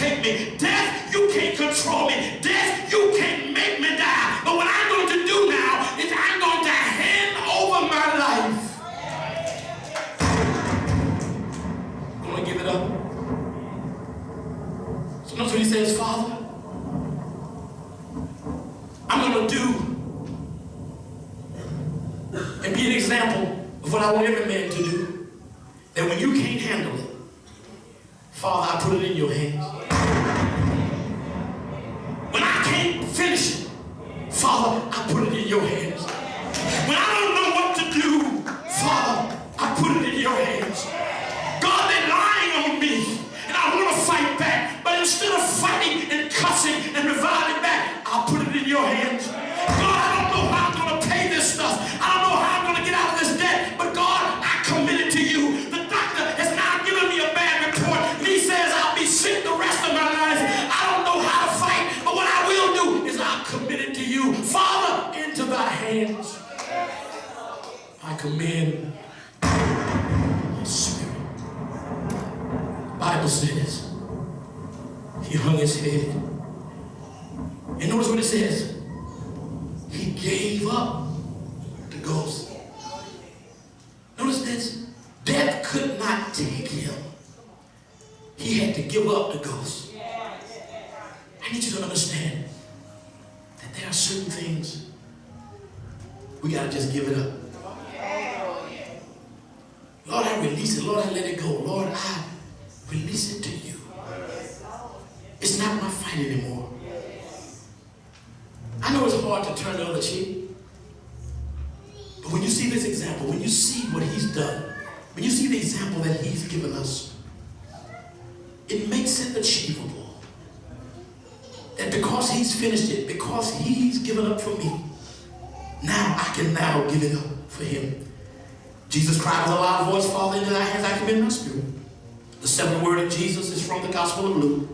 take me. Death, you can't control me. Death, you can't make me die. But what I'm going to do now is I'm going to hand over my life. I'm going to give it up. So notice what he says, Father, I'm going to do and be an example of what I want every man to do. That when you can't handle it, Father, I put it in your hands. When I can't finish it, Father, I put it in your hands. When I don't know what to do, Father, I put it in your hands. God, they're lying on me, and I want to fight back. But instead of fighting and cussing and reviling back, I'll put it in your hands. God, I don't know how I'm going to pay this stuff. I don't know how I'm going to get out of this debt. But God, I commit it to you. The doctor has now given me a bad report. And he says I'll be sick the rest of my life. I don't know how to fight. But what I will do is I'll commit it to you. Father, into thy hands I commend my spirit. Bible says he hung his head. And notice what it says. He gave up the ghost. Notice this. Death could not take him. He had to give up the ghost. I need you to understand that there are certain things we got to just give it up. Lord, I release it. Lord, I let it go. Lord, I release it to you. It's not my fight anymore. I know it's hard to turn the other cheek. But when you see this example, when you see what he's done, when you see the example that he's given us, it makes it achievable. That because he's finished it, because he's given up for me, now I can now give it up for him. Jesus cried with a loud voice, Father, into thy hands I commend my spirit. The seventh word of Jesus is from the Gospel of Luke.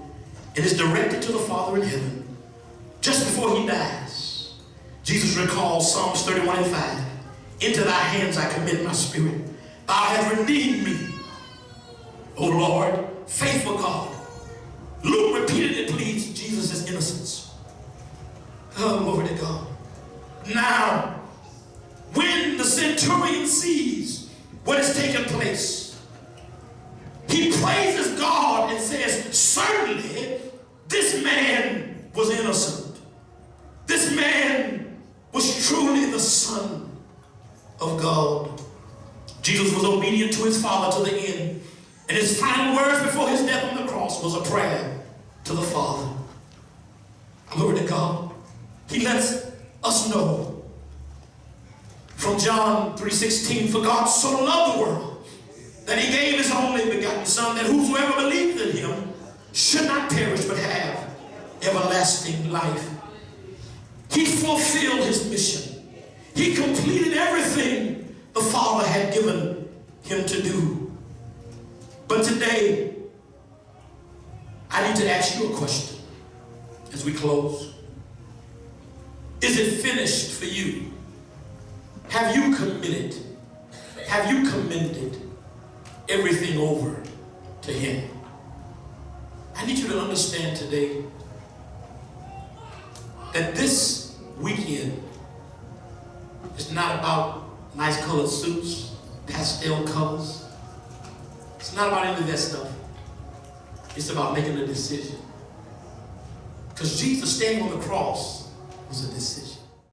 It is directed to the Father in heaven. Just before he dies, Jesus recalls Psalms 31:5. Into thy hands I commit my spirit. Thou hast redeemed me, O Lord, faithful God. Luke repeatedly pleads Jesus' innocence. Oh, glory to God. Now, when the centurion sees what has taken place, he praises God and says, certainly this man was innocent. This man was truly the Son of God. Jesus was obedient to his Father to the end. And his final words before his death on the cross was a prayer to the Father. Glory to God. He lets us know from John 3:16, for God so loved the world that he gave his only begotten Son, that whosoever believed in him should not perish but have everlasting life. He fulfilled his mission. He completed everything the Father had given him to do. But today, I need to ask you a question as we close. Is it finished for you? Have you committed? Have you commended everything over to him? I need you to understand today that this weekend is not about nice colored suits, pastel colors. It's not about any of that stuff. It's about making a decision. Because Jesus staying on the cross was a decision.